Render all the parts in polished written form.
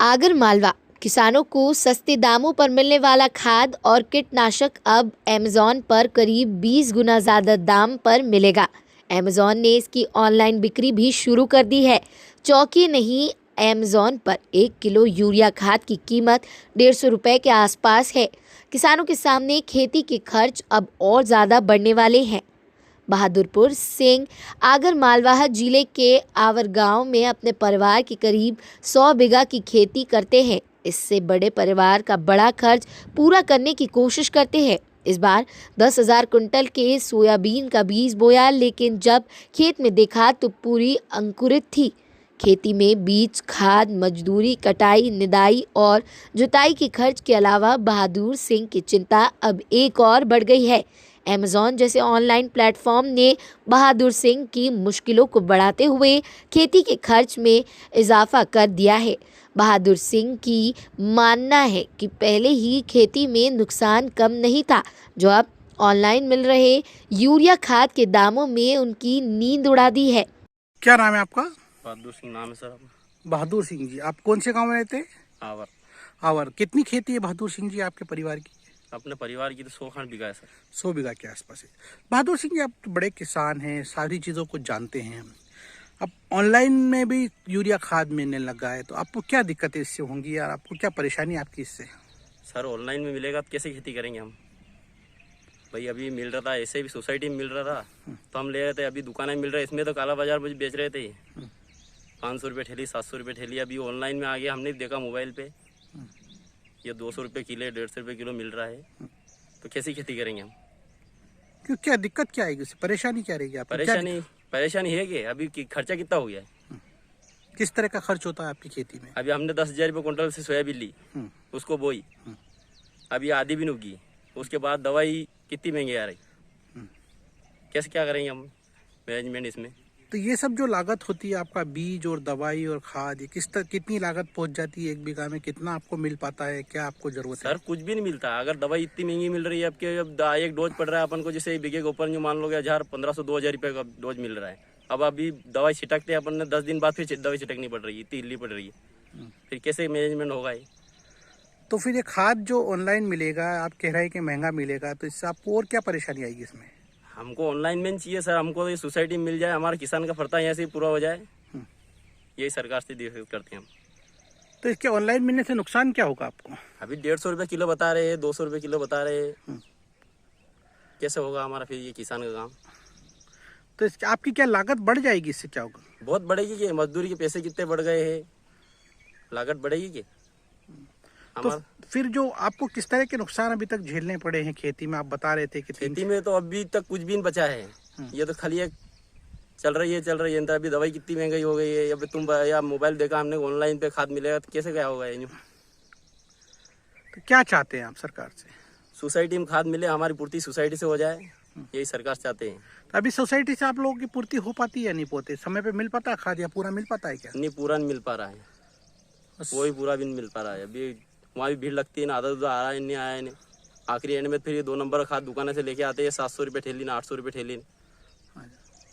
आगर मालवा किसानों को सस्ते दामों पर मिलने वाला खाद और कीटनाशक अब अमेज़न पर करीब 20 गुना ज़्यादा दाम पर मिलेगा। अमेज़न ने इसकी ऑनलाइन बिक्री भी शुरू कर दी है। चौंकी नहीं, अमेज़न पर 1 किलो यूरिया खाद की कीमत 150 रुपये के आसपास है। किसानों के सामने खेती के खर्च अब और ज़्यादा बढ़ने वाले हैं। बहादुरपुर सिंह आगर मालवा जिले के आवर गांव में अपने परिवार की करीब 100 बीघा की खेती करते हैं। इससे बड़े परिवार का बड़ा खर्च पूरा करने की कोशिश करते हैं। इस बार 10,000 कुंटल के सोयाबीन का बीज बोया, लेकिन जब खेत में देखा तो पूरी अंकुरित थी। खेती में बीज, खाद, मजदूरी, कटाई, निदाई और जुताई के खर्च के अलावा बहादुर सिंह की चिंता अब एक और बढ़ गई है। अमेज़न जैसे ऑनलाइन प्लेटफॉर्म ने बहादुर सिंह की मुश्किलों को बढ़ाते हुए खेती के खर्च में इजाफा कर दिया है। बहादुर सिंह की मानना है कि पहले ही खेती में नुकसान कम नहीं था, जो अब ऑनलाइन मिल रहे यूरिया खाद के दामों में उनकी नींद उड़ा दी है। क्या नाम है आपका? बहादुर सिंह नाम है सर। बहादुर सिंह जी, आप कौन से गांव में रहते हैं? आवर। आवर। कितनी खेती है बहादुर सिंह जी आपके परिवार की? अपने परिवार की तो 100 बीघा है सर। 100 बीघा के आसपास है। बहादुर सिंह जी, आप तो बड़े किसान हैं, सारी चीज़ों को जानते हैं। अब ऑनलाइन में भी यूरिया खाद मिलने लगा है, तो आपको क्या दिक्कतें इससे होंगी यार? आपको क्या परेशानी आपकी इससे? सर ऑनलाइन में मिलेगा तो कैसे खेती करेंगे हम? भाई अभी मिल रहा था, ऐसे भी सोसाइटी में मिल रहा था तो हम ले रहे थे। अभी दुकानें मिल रहा है, इसमें तो काला बाजार मुझे बेच रहे थे। 500 रुपये ठेली, 700 रुपये ठेली। अभी ऑनलाइन में आ गया, हमने देखा मोबाइल पे ये 200 रुपये किलो, 150 रुपये किलो मिल रहा है। तो कैसी खेती करेंगे हम? क्यों, क्या दिक्कत क्या आएगी उससे? परेशानी क्या रहेगी आपको? परेशानी है कि अभी खर्चा कितना हो गया है? किस तरह का खर्च होता है आपकी खेती में? अभी हमने 10,000 रुपये कुंटल से सोयाबीन ली, उसको बोई, अभी आधी भी नहीं उगी। उसके बाद दवाई कितनी महंगी आ रही, कैसे क्या करेंगे हम मैनेजमेंट इसमें? तो ये सब जो लागत होती है, आपका बीज और दवाई और खाद, ये कितनी लागत पहुंच जाती है एक बीघा में? कितना आपको मिल पाता है? क्या आपको जरूरत है? सर कुछ भी नहीं मिलता। अगर दवाई इतनी महंगी मिल रही है, अब एक डोज पड़ रहा है अपन को, जैसे बीघे के ऊपर जो मान लो 1,000, 1,500, 2,000 रुपये का डोज मिल रहा है। अब अभी दवाई छिटकते अपन ने 10 दिन बाद फिर दवाई छिटकनी पड़ रही है, तिल्ली पड़ रही है। फिर कैसे मैनेजमेंट होगा ये? तो फिर ये खाद जो ऑनलाइन मिलेगा, आप कह रहे हैं कि महंगा मिलेगा, तो इससे आपको और क्या परेशानी आएगी इसमें? हमको ऑनलाइन में चाहिए सर, हमको तो ये सोसाइटी में मिल जाए, हमारा किसान का फर्ता यहाँ से पूरा हो जाए, यही सरकार से करते हैं हम। तो इसके ऑनलाइन मिलने से नुकसान क्या होगा आपको? अभी 150 रुपये किलो बता रहे हैं, 200 रुपये किलो बता रहे हैं। कैसे होगा हमारा फिर ये किसान का काम? तो इसकी आपकी क्या लागत बढ़ जाएगी? इससे क्या होगा? बहुत बढ़ेगी कि मजदूरी के पैसे कितने बढ़ गए हैं, लागत बढ़ेगी कि तो फिर जो आपको किस तरह के नुकसान अभी तक झेलने पड़े हैं खेती में? आप बता रहे थे कि खेती में तो अभी तक कुछ भी नहीं बचा है। ये तो खाली एक चल रही है। तो अभी दवाई कितनी महंगी हो गई है। अभी तुम या मोबाइल देखा हमने, ऑनलाइन पे खाद मिलेगा तो कैसे क्या होगा ये? तो क्या चाहते हैं आप सरकार से? सोसाइटी में खाद मिले, हमारी पूर्ति सोसाइटी से हो जाए, यही सरकार चाहते हैं। तो अभी सोसाइटी से आप लोगों की पूर्ति हो पाती है या नहीं होती? समय पे मिल पाता है खाद, या पूरा मिल पाता है क्या? नहीं, पूरा नहीं मिल पा रहा है, कोई पूरा भी नहीं मिल पा रहा है। अभी वहाँ भी भीड़ लगती है ना, आधा दूधा आ रहा है, नहीं आया नहीं। आखिरी एंड में फिर ये 2 नंबर खाद दुकान से लेके आते हैं, 700 रुपये ठेली ना 800 रुपये ठेली,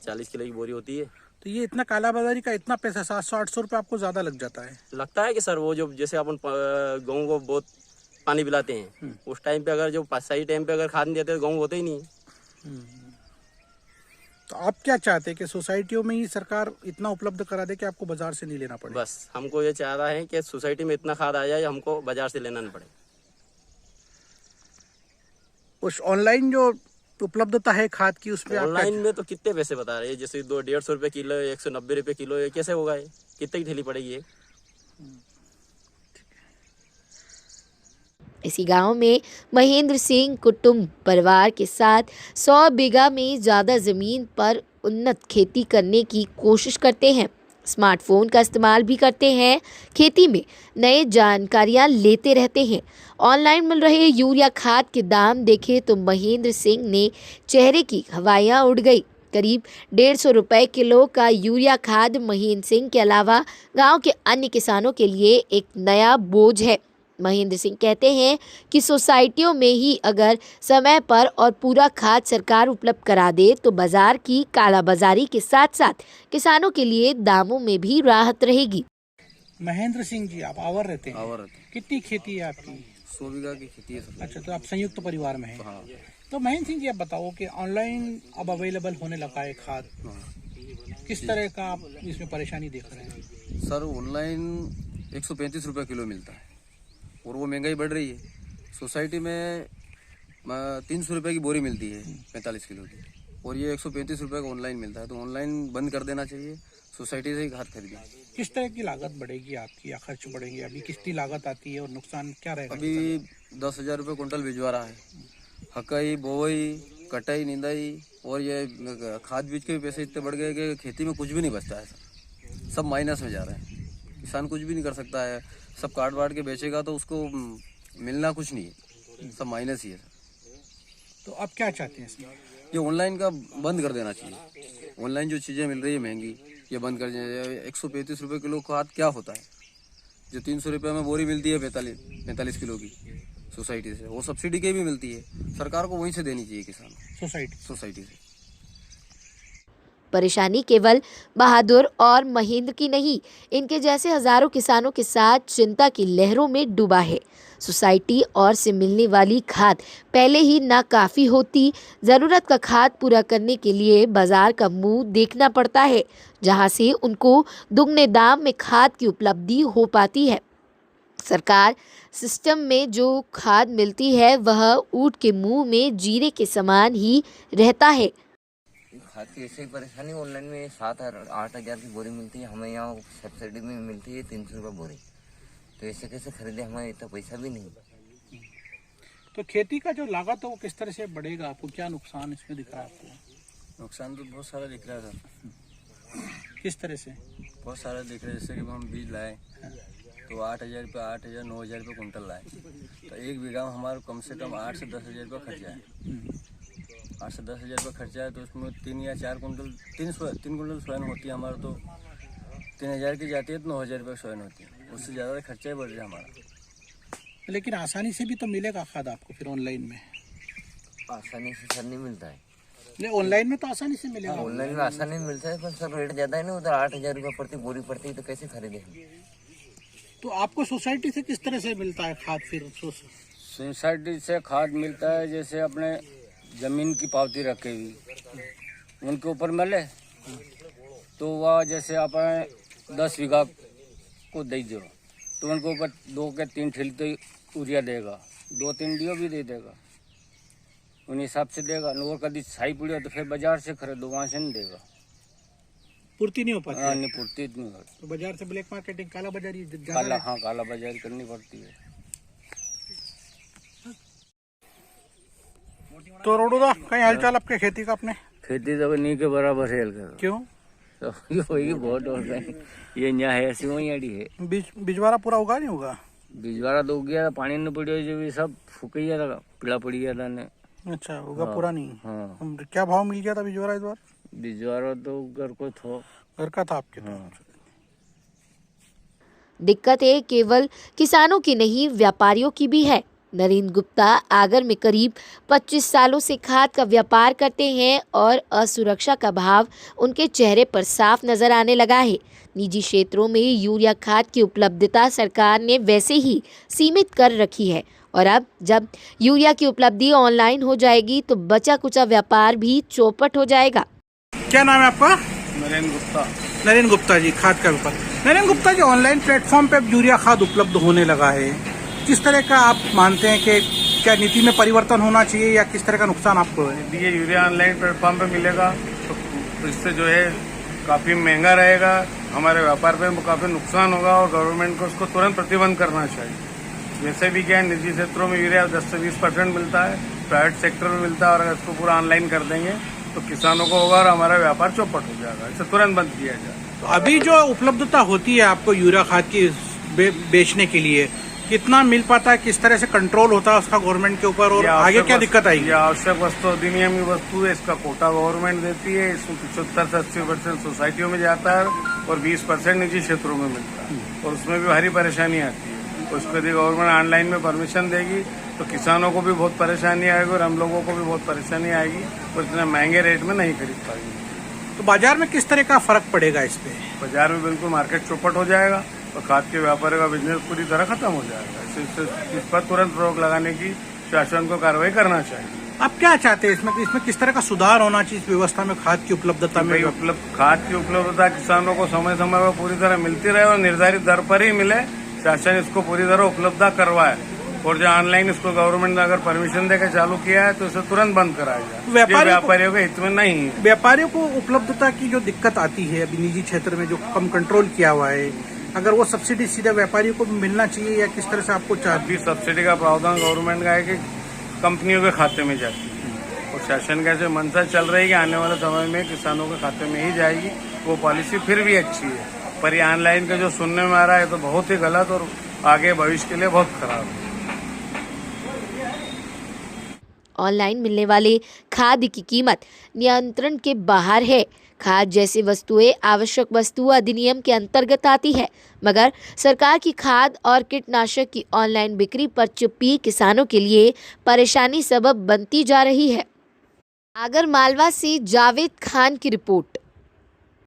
40 किलो की बोरी होती है। तो ये इतना कालाबाजारी का इतना पैसा, 700-800 रुपये आपको ज़्यादा लग जाता है? लगता है कि सर वो जो जैसे अपन गेहूँ को बहुत पानी पिलाते हैं, उस टाइम पे अगर जो सही टाइम पे अगर खाद नहीं देते तो गेहूँ होते ही नहीं। तो आप क्या चाहते हैं कि सोसाइटियों में ही सरकार इतना उपलब्ध करा दे कि आपको बाजार से नहीं लेना पड़े? बस हमको ये चाहता है कि सोसाइटी में इतना खाद आ जाए, हमको बाजार से लेना नहीं पड़े। उस ऑनलाइन जो उपलब्धता है खाद की, उस पे ऑनलाइन में तो कितने पैसे बता रहे हैं, जैसे 150 रुपये किलो, 190 रुपये किलो, ये कैसे होगा? ये कितने की ठेली पड़ेगी? इसी गांव में महेंद्र सिंह कुटुंब परिवार के साथ 100 बीघा में ज़्यादा ज़मीन पर उन्नत खेती करने की कोशिश करते हैं। स्मार्टफोन का इस्तेमाल भी करते हैं, खेती में नए जानकारियां लेते रहते हैं। ऑनलाइन मिल रहे यूरिया खाद के दाम देखे तो महेंद्र सिंह ने चेहरे की हवाइयां उड़ गई। करीब 150 रुपये किलो का यूरिया खाद महेंद्र सिंह के अलावा गांव के अन्य किसानों के लिए एक नया बोझ है। महेंद्र सिंह कहते हैं कि सोसाइटियों में ही अगर समय पर और पूरा खाद सरकार उपलब्ध करा दे तो बाजार की कालाबाजारी के साथ साथ किसानों के लिए दामों में भी राहत रहेगी। महेंद्र सिंह जी, आप आवर रहते हैं? आवर रहते हैं। कितनी खेती है आपकी? 100 बीघा की खेती है सब। अच्छा, तो आप संयुक्त परिवार में हैं। हाँ तो महेंद्र सिंह जी, आप बताओ कि ऑनलाइन अब अवेलेबल होने लगा है खाद, हाँ। किस तरह का आप इसमें परेशानी देख रहे हैं? सर ऑनलाइन 135 रुपये किलो मिलता है और वो महंगाई बढ़ रही है। सोसाइटी में 300 रुपये की बोरी मिलती है 45 किलो की, और ये 135 रुपये का ऑनलाइन मिलता है। तो ऑनलाइन बंद कर देना चाहिए, सोसाइटी से ही खाद खरीदें। किस तरह की लागत बढ़ेगी आपकी या खर्च बढ़ेगी? अभी कितनी लागत आती है और नुकसान क्या रहेगा? अभी 10,000 रुपये कुंटल भिजवा रहा है। हकाई, बोवई, कटाई, निंदाई और ये खाद बीज के भी पैसे इतने बढ़ गए कि खेती में कुछ भी नहीं बचता है सर। सब माइनस में जा रहे हैं, किसान कुछ भी नहीं कर सकता है। सब काट वाट के बेचेगा तो उसको मिलना कुछ नहीं है, सब माइनस ही है सर। तो आप क्या चाहते हैं इसमें? ये ऑनलाइन का बंद कर देना चाहिए। ऑनलाइन जो चीज़ें मिल रही है महंगी, ये बंद कर देना। 135 रुपये किलो खाद क्या होता है? जो 300 रुपये में बोरी मिलती है 45 किलो की सोसाइटी से, वो सब्सिडी की भी मिलती है। सरकार को वहीं से देनी चाहिए किसान सोसाइटी से। परेशानी केवल बहादुर और महेंद्र की नहीं, इनके जैसे हजारों किसानों के साथ चिंता की लहरों में डूबा है। सोसाइटी और से मिलने वाली खाद पहले ही नाकाफी होती, जरूरत का खाद पूरा करने के लिए बाजार का मुंह देखना पड़ता है, जहां से उनको दुगने दाम में खाद की उपलब्धि हो पाती है। सरकार सिस्टम में जो खाद मिलती है वह ऊंट के मुंह में जीरे के समान ही रहता है। खाद की ऐसी परेशानी, ऑनलाइन में 7-8 हज़ार की बोरी मिलती है, हमें यहाँ सब्सिडी में मिलती है 300 रुपये बोरी। तो ऐसे कैसे खरीदे, हमारे इतना पैसा भी नहीं। तो खेती का जो लागत है वो किस तरह से बढ़ेगा? आपको क्या नुकसान इसमें दिख रहा है आपको? नुकसान तो बहुत सारा दिख रहा है सर। किस तरह से? बहुत सारा दिख रहा है। जैसे कि हम बीज लाए तो 8,000 रुपये, 8,000, 9,000 रुपये कुंटल लाए, तो 1 बीघा में हमारा कम से कम 8 से 10,000 रुपये खर्चा है। 8 से 10,000 रुपये खर्चा है, तो उसमें 3 या 4 कुंटल 3 कुंटल सोयाबीन होती है हमारा, तो 3,000 की जाती है तो 9,000 रुपये सोयाबीन होती है। उससे ज़्यादा खर्चा ही बढ़ रहा है हमारा। लेकिन आसानी से भी तो मिलेगा खाद आपको फिर ऑनलाइन में? आसानी से सर नहीं मिलता है। नहीं, ऑनलाइन में तो आसानी से मिलेगा। ऑनलाइन में आसानी मिलता है, पर सर रेट ज़्यादा है ना, उधर 8,000 रुपये प्रति बोरी पड़ती है, तो कैसे खरीदे हम? तो आपको सोसाइटी से किस तरह से मिलता है खाद फिर? सोसाइटी से खाद मिलता है, जैसे अपने ज़मीन की पावती रखे हुई उनके ऊपर मिले, तो वह जैसे अपने 10 बीघा को दे दो तो उनके ऊपर 2 के 3 ठेली तो यूरिया देगा, 2-3 डीओ भी दे देगा, उन हिसाब से देगा। और कभी सही पड़ी हो तो फिर बाजार से खरीदो, वहाँ से नहीं देगा, पूर्ति नहीं हो पाती? हाँ, नहीं पूर्ति नहीं होती। तो बाजार से ब्लैक मार्केटिंग, काला बाजारी काला बाजार करनी पड़ती है। तो रोडोदा, कहीं हालचाल आपके खेती का? अपने खेती तो नहीं के बराबर है। क्यों? तो ये बहुत हो रहा है, ये यहाँ है ऐसी वही अड़ी है। बिजवारा पूरा होगा नहीं होगा? बिजवारा तो उग गया था, पानी न पड़ियो जो भी सब फूक गया था, पीला पड़ गया था ने। अच्छा, होगा पूरा नहीं? हाँ। क्या भाव मिल गया था बिजवारा इस बार? बिजवारा तो घर को घर का था आपके? हाँ। दिक्कत है केवल किसानों की नहीं, व्यापारियों की भी है। नरेंद्र गुप्ता आगर में करीब 25 सालों से खाद का व्यापार करते हैं और असुरक्षा का भाव उनके चेहरे पर साफ नजर आने लगा है। निजी क्षेत्रों में यूरिया खाद की उपलब्धता सरकार ने वैसे ही सीमित कर रखी है, और अब जब यूरिया की उपलब्धि ऑनलाइन हो जाएगी तो बचा कुचा व्यापार भी चौपट हो जाएगा। क्या नाम है आपका? नरेंद्र गुप्ता जी, खाद का व्यापार। नरेंद्र गुप्ता जी, ऑनलाइन प्लेटफॉर्म पे अब यूरिया खाद उपलब्ध होने लगा है, किस तरह का आप मानते हैं कि क्या नीति में परिवर्तन होना चाहिए या किस तरह का नुकसान आपको है? यदि ये यूरिया ऑनलाइन प्लेटफॉर्म पे मिलेगा तो इससे जो है काफ़ी महंगा रहेगा, हमारे व्यापार पे काफ़ी नुकसान होगा और गवर्नमेंट को उसको तुरंत प्रतिबंध करना चाहिए। वैसे भी क्या है, निजी क्षेत्रों में यूरिया 10 से 20% मिलता है, प्राइवेट सेक्टर में मिलता है, और अगर इसको पूरा ऑनलाइन कर देंगे तो किसानों को होगा और हमारा व्यापार चौपट हो जाएगा। इसे तुरंत बंद किया जाए। तो अभी जो उपलब्धता होती है आपको यूरिया खाद की बेचने के लिए, कितना मिल पाता है, किस तरह से कंट्रोल होता है उसका गवर्नमेंट के ऊपर, और आगे क्या दिक्कत आएगी? ये आवश्यक वस्तु अधिनियम की वस्तु है, इसका कोटा गवर्नमेंट देती है, इसमें 75 से 80% सोसाइटियों में जाता है और 20% निजी क्षेत्रों में मिलता है, और उसमें भी भारी परेशानी आती है। तो उसको यदि गवर्नमेंट ऑनलाइन में परमिशन देगी तो किसानों को भी बहुत परेशानी आएगी और हम लोगों को भी बहुत परेशानी आएगी, और इतने महंगे रेट में नहीं खरीद पाएंगे। तो बाजार में किस तरह का फर्क पड़ेगा इस पे? बाजार में बिल्कुल मार्केट चौपट हो जाएगा, तो खाद के व्यापारियों का बिजनेस पूरी तरह खत्म हो जाएगा। इस पर तुरंत रोक लगाने की शासन को कार्रवाई करना चाहिए। आप क्या चाहते हैं इसमें किस तरह का सुधार होना चाहिए इस व्यवस्था में, खाद की उपलब्धता में? खाद की उपलब्धता किसानों को समय समय पर पूरी तरह मिलती रहे और निर्धारित दर पर ही मिले। शासन इसको पूरी तरह उपलब्ध करवाए और जो ऑनलाइन इसको गवर्नमेंट ने अगर परमिशन देकर चालू किया है तो इसे तुरंत बंद कराया जाए। व्यापारियों के हित में नहीं है। व्यापारियों को उपलब्धता की जो दिक्कत आती है अभी निजी क्षेत्र में जो कम कंट्रोल किया हुआ है, अगर वो सब्सिडी सीधा व्यापारियों को मिलना चाहिए या किस तरह से आपको चाहिए? सब्सिडी का प्रावधान गवर्नमेंट का है कि कंपनियों के खाते में जाती है और शासन का ऐसे मंशा चल रही है कि आने वाले समय में किसानों के खाते में ही जाएगी। वो पॉलिसी फिर भी अच्छी है, पर ये ऑनलाइन का जो सुनने में आ रहा है तो बहुत ही गलत और आगे भविष्य के लिए बहुत खराब है। ऑनलाइन मिलने वाले खाद की कीमत नियंत्रण के बाहर है। खाद जैसी वस्तुएं आवश्यक वस्तु अधिनियम के अंतर्गत आती है, मगर सरकार की खाद और कीटनाशक की ऑनलाइन बिक्री पर चुप्पी किसानों के लिए परेशानी सबब बनती जा रही है। आगर मालवा से जावेद खान की रिपोर्ट।